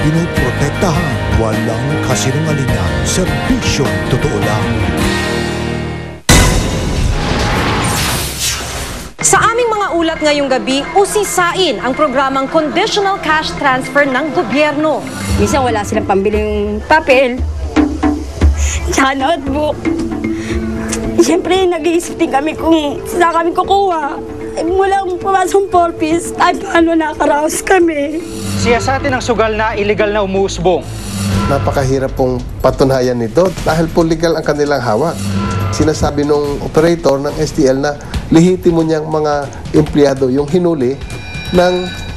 pinoprotektahan. Walang kasinungalingan, serbisyong totoo lang. Sa aming mga ulat ngayong gabi, usisain ang programang conditional cash transfer ng gobyerno. Minsan wala silang pambiling papel, tsaka notebook. Siyempre, nag-iisip din kami kung saan kami kukuha. Mula pumasok 4 piece, kahit paano nakaraos kami. Siyasatin ang sugal na illegal na umuusbong. Napakahirap pong patunayan nito dahil po legal ang kanilang hawak. Sinasabi nung operator ng STL na lehitimo niyang mga empleyado yung hinuli ng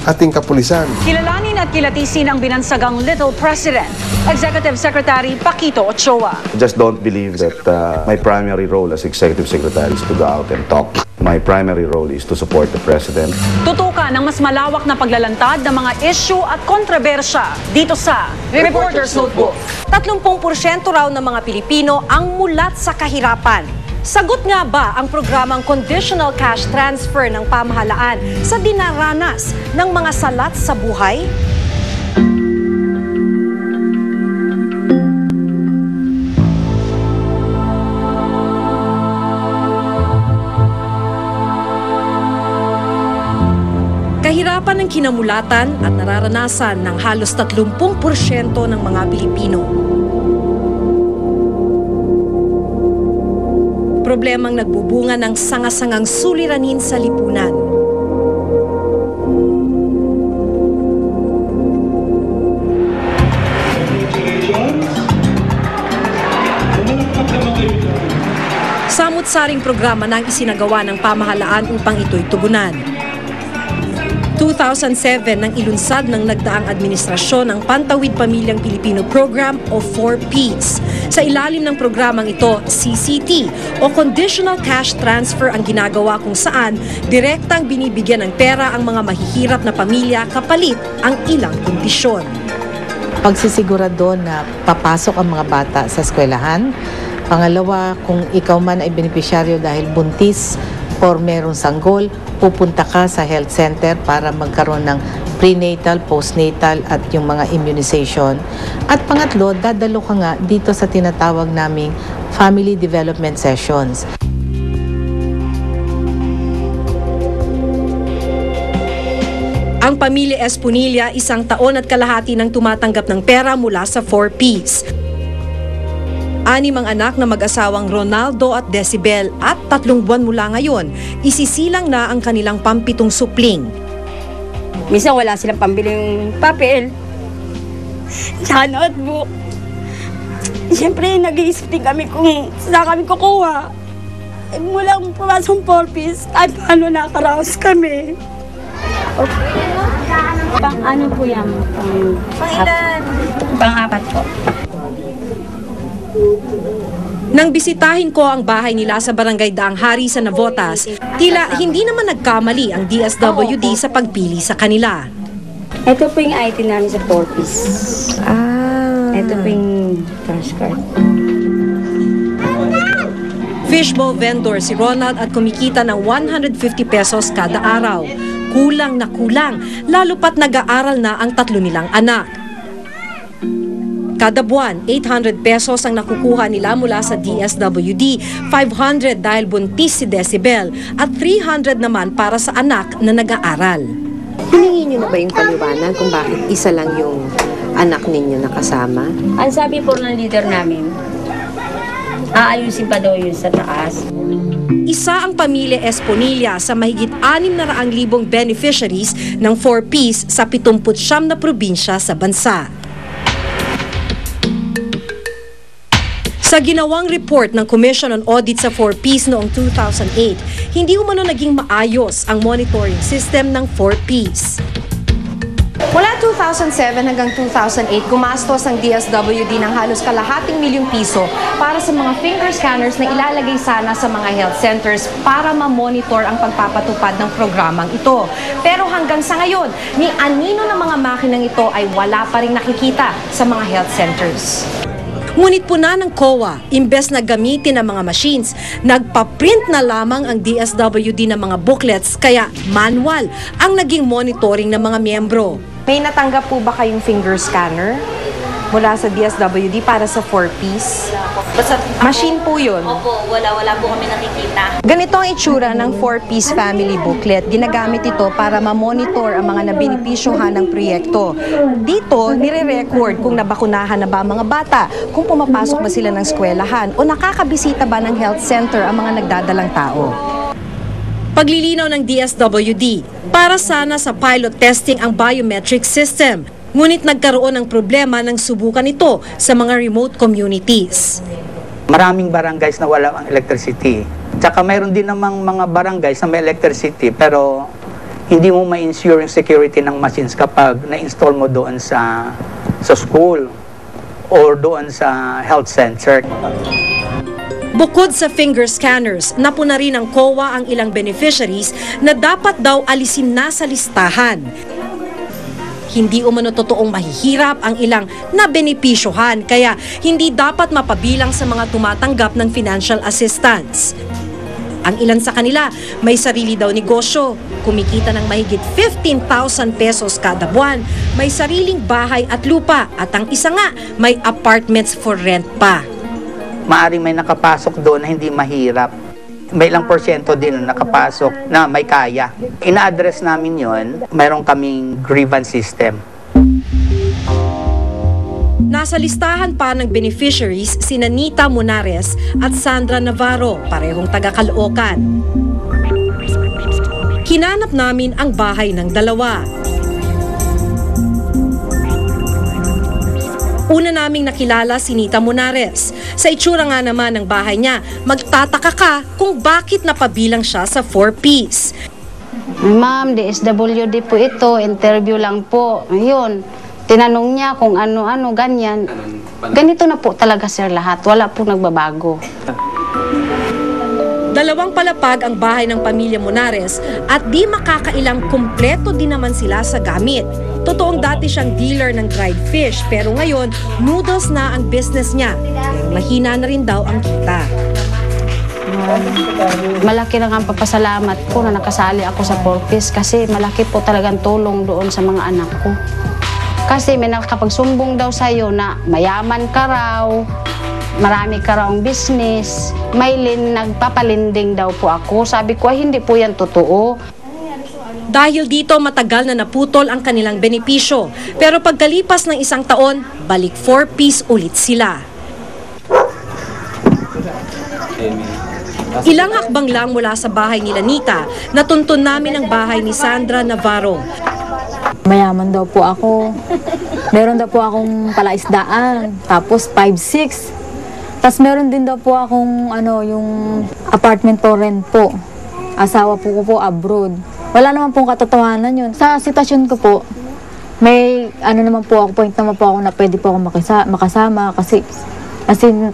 ating kapulisan. Kilalanin at kilatisin ang binansagang Little President, Executive Secretary Paquito Ochoa. I just don't believe that my primary role as Executive Secretary is to go out and talk. My primary role is to support the President. Tutukan ng mas malawak na paglalantad ng mga issue at kontrobersya dito sa Reporter's Notebook. 30% raw ng mga Pilipino ang mulat sa kahirapan. Sagot nga ba ang programang conditional cash transfer ng pamahalaan sa dinaranas ng mga salat sa buhay? Kahirapan ng kinamulatan at nararanasan ng halos 30% ng mga Pilipino. Problemang nagbubunga ng sanga-sangang suliranin sa lipunan. Samut-saring programa na ang isinagawa ng pamahalaan upang ito'y tugunan. 2007 nang ilunsad ng nagdaang administrasyon ng Pantawid Pamilyang Pilipino Program o 4Ps. Sa ilalim ng programang ito, CCT o Conditional Cash Transfer ang ginagawa kung saan direktang binibigyan ng pera ang mga mahihirap na pamilya kapalit ang ilang kondisyon. Pagsisigurado na papasok ang mga bata sa eskwelahan. Pangalawa, kung ikaw man ay benepisyaryo dahil buntis or merong sanggol, pupunta ka sa health center para magkaroon ng prenatal, postnatal at yung mga immunization. At pangatlo, dadalo ka nga dito sa tinatawag naming family development sessions. Ang pamilya Esponilla, 1 taon at kalahati nang tumatanggap ng pera mula sa 4Ps. 6 ang anak na mag-asawang Ronaldo at Decibel at 3 buwan mula ngayon, isisilang na ang kanilang pampitong supling. Minsan wala silang pambiling papel, tsaka notebook. Siyempre, nag-iisip din kami kung saan kami kukuha. Mula pumasok 4 piece, kahit paano nakaraos kami. Okay. Pang ano po yan? Pang ilan? Pang-4 po. Nang bisitahin ko ang bahay nila sa Barangay Daang Hari sa Navotas, tila hindi naman nagkamali ang DSWD sa pagpili sa kanila. Ito po yung item namin sa 4Ps. Ito po yung cash card. Fishbowl vendor si Ronald at kumikita ng 150 pesos kada araw. Kulang na kulang, lalo pat nag-aaral na ang 3 nilang anak. Kada buwan, 800 pesos ang nakukuha nila mula sa DSWD, 500 dahil buntis si Decibel at 300 naman para sa anak na nag-aaral. Hiningi niyo na ba yung paliwanag kung bakit isa lang yung anak ninyo nakasama? Ang sabi po ng leader namin, aayusin pa daw yun sa taas. Isa ang pamilya Esponilla sa mahigit 600,000 beneficiaries ng 4Ps sa 79 na probinsya sa bansa. Sa ginawang report ng Commission on Audit sa 4Ps noong 2008, hindi umano naging maayos ang monitoring system ng 4Ps. Mula 2007 hanggang 2008, gumastos ang DSWD ng halos ₱250,000 para sa mga finger scanners na ilalagay sana sa mga health centers para ma-monitor ang pagpapatupad ng programang ito. Pero hanggang sa ngayon, ni anino ng mga makinang ito ay wala pa rin nakikita sa mga health centers. Ngunit puna ng COA, imbes na gamitin ang mga machines, nagpa-print na lamang ang DSWD ng mga booklets kaya manual ang naging monitoring ng mga miyembro. May natanggap po ba kayong finger scanner mula sa DSWD para sa 4-piece? Basta Machine po yun. Opo, wala po kami nakikita. Ganito ang itsura ng 4-piece family booklet. Ginagamit ito para ma-monitor ang mga nabenepisyohan ng proyekto. Dito, nire-record kung nabakunahan na ba ang mga bata, kung pumapasok ba sila ng eskwelahan o nakakabisita ba ng health center ang mga nagdadalang tao. Paglilinaw ng DSWD, para sana sa pilot testing ang biometric system. Ngunit nagkaroon ng problema ng subukan ito sa mga remote communities. Maraming barangays na wala ang electricity. Tsaka mayroon din namang mga barangays na may electricity pero hindi mo ma-insure yung security ng machines kapag na-install mo doon sa school or doon sa health center. Bukod sa finger scanners, napuna rin ng COA ang ilang beneficiaries na dapat daw alisin na sa listahan. Hindi umano totoong mahihirap ang ilang nabenepisyohan kaya hindi dapat mapabilang sa mga tumatanggap ng financial assistance. Ang ilan sa kanila may sarili daw negosyo, kumikita ng mahigit 15,000 pesos kada buwan, may sariling bahay at lupa at ang isa nga may apartments for rent pa. Maaring may nakapasok doon na hindi mahirap. May ilang porsyento din na nakapasok na may kaya. Ina-address namin yon. Mayroon kaming grievance system. Nasa listahan pa ng beneficiaries sina Nita Munares at Sandra Navarro, parehong taga Caloocan. Hinanap namin ang bahay ng dalawa. Una naming nakilala si Nita Munares. Sa itsura nga naman ng bahay niya, magtataka ka kung bakit napabilang siya sa 4-piece. Ma'am, DSWD po ito, interview lang po. Ayun, tinanong niya kung ano-ano, ganyan. Ganito na po talaga sir lahat, wala po nagbabago. Dalawang palapag ang bahay ng pamilya Munares at di makakailang kumpleto din naman sila sa gamit. Totoong dati siyang dealer ng dried fish pero ngayon noodles na ang business niya. Pero mahina na rin daw ang kita. Malaki lang ang papasalamat ko na nakasali ako sa 4-piece kasi malaki po talagang tulong doon sa mga anak ko. Kasi may nakapagsumbong daw sa'yo na mayaman ka raw, marami ka raw business, may nagpapalinding daw po ako. Sabi ko ay hindi po yan totoo. Dahil dito matagal na naputol ang kanilang benepisyo. Pero pagkalipas ng isang taon, balik 4-piece ulit sila. Ilang hakbang lang mula sa bahay nila Nita, natuntun namin ang bahay ni Sandra Navarro. Mayaman daw po ako. Meron daw po akong palaisdaan, tapos 5-6. Tapos meron din daw po akong yung apartment for rent po. Asawa po ko po abroad. Wala naman pong katotohanan yun. Sa sitwasyon ko po, may naman po ako, point naman po ako na pwede po ako makasama kasi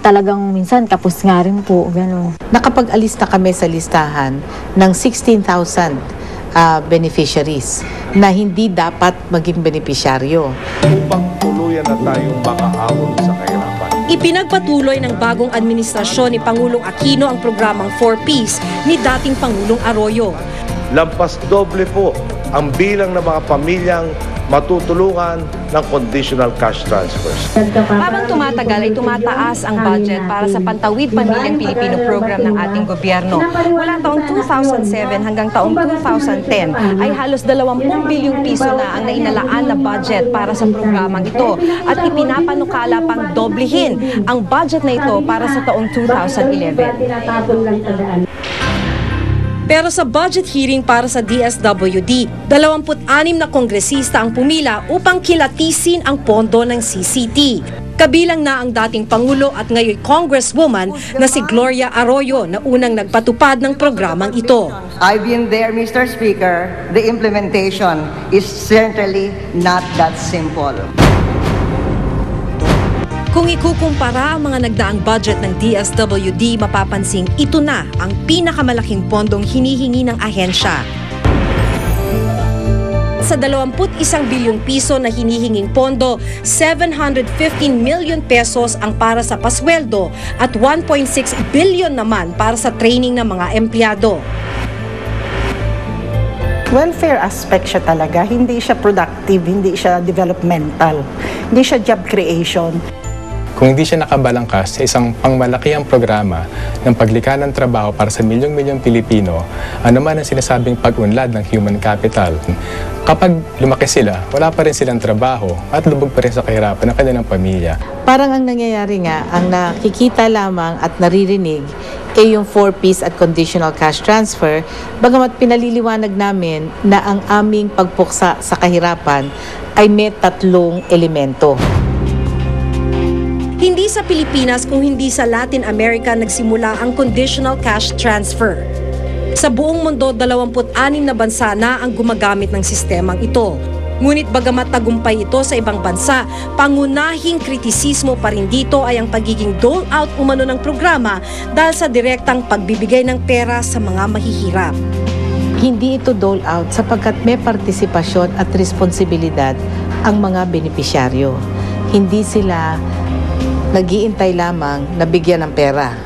talagang minsan kapos nga rin po. Ganun. Nakapag-alista kami sa listahan ng 16,000 beneficiaries na hindi dapat maging benepisyaryo. Upang tuluyan na tayong makaahon sa kahirapan. Ipinagpatuloy ng bagong administrasyon ni Pangulong Aquino ang programang 4-piece ni dating Pangulong Arroyo. Lampas doble po ang bilang ng mga pamilyang matutulungan ng conditional cash transfers. Habang tumatagal ay tumataas ang budget para sa Pantawid Pamilyang Pilipino program ng ating gobyerno. Mula taong 2007 hanggang taong 2010 ay halos 20 bilyong piso na ang nainalaan na budget para sa programang ito at ipinapanukala pang doblehin ang budget na ito para sa taong 2011. Pero sa budget hearing para sa DSWD, 26 na kongresista ang pumila upang kilatisin ang pondo ng CCT. Kabilang na ang dating Pangulo at ngayon Congresswoman na si Gloria Arroyo na unang nagpatupad ng programang ito. I've been there, Mr. Speaker. The implementation is certainly not that simple. Kung ikukumpara ang mga nagdaang budget ng DSWD, mapapansing ito na ang pinakamalaking pondong hinihingi ng ahensya. Sa 21 bilyong piso na hinihinging pondo, 715 million pesos ang para sa pasweldo at 1.6 billion naman para sa training ng mga empleyado. welfare aspect siya talaga. Hindi siya productive, hindi siya developmental, hindi siya job creation. Kung hindi siya nakabalangkas sa isang pangmalakihang programa ng paglikha ng trabaho para sa milyong-milyong Pilipino, ano man ang sinasabing pag-unlad ng human capital, kapag lumaki sila, wala pa rin silang trabaho at lubog pa rin sa kahirapan ng kanilang pamilya. Parang ang nangyayari nga, ang nakikita lamang at naririnig ay yung 4Ps at conditional cash transfer, bagamat pinaliliwanag namin na ang aming pagpuksa sa kahirapan ay may 3 elemento. Hindi sa Pilipinas kung hindi sa Latin America nagsimula ang conditional cash transfer. Sa buong mundo, 26 na bansa na ang gumagamit ng sistemang ito. Ngunit bagamat tagumpay ito sa ibang bansa, pangunahing kritisismo pa rin dito ay ang pagiging dole-out umano ng programa dahil sa direktang pagbibigay ng pera sa mga mahihirap. Hindi ito dole-out sapagkat may partisipasyon at responsibilidad ang mga benepisyaryo. Hindi sila nag-iintay lamang na bigyan ng pera.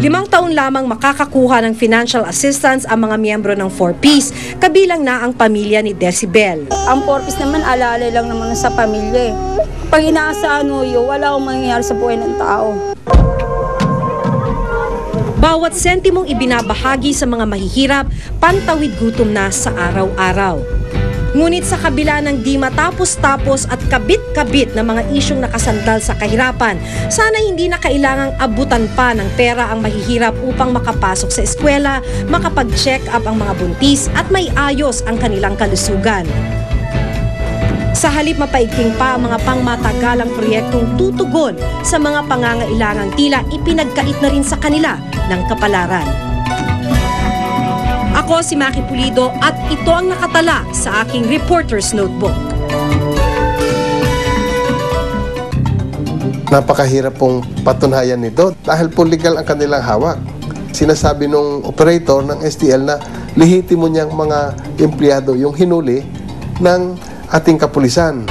5 taon lamang makakakuha ng financial assistance ang mga miyembro ng 4Ps, kabilang na ang pamilya ni Decibel. Ang 4Ps naman, alala lang naman sa pamilya. Pag inaasahan mo yun, wala akong mangyayari sa buhay ng tao. Bawat sentimong ibinabahagi sa mga mahihirap, pantawid gutom na sa araw-araw. Ngunit sa kabila ng di matapos-tapos at kabit-kabit na mga isyong nakasandal sa kahirapan, sana hindi na kailangang abutan pa ng pera ang mahihirap upang makapasok sa eskwela, makapag-check up ang mga buntis at may ayos ang kanilang kalusugan. Sa halip mapaigting pa ang mga pangmatagalang proyektong tutugon sa mga pangangailangang tila ipinagkait na rin sa kanila ng kapalaran. Ako si Maki Pulido at ito ang nakatala sa aking Reporter's Notebook. Napakahirap pong patunayan nito dahil po legal ang kanilang hawak. Sinasabi nung operator ng STL na lihitimo niyang mga empleyado yung hinuli ng ating kapulisan.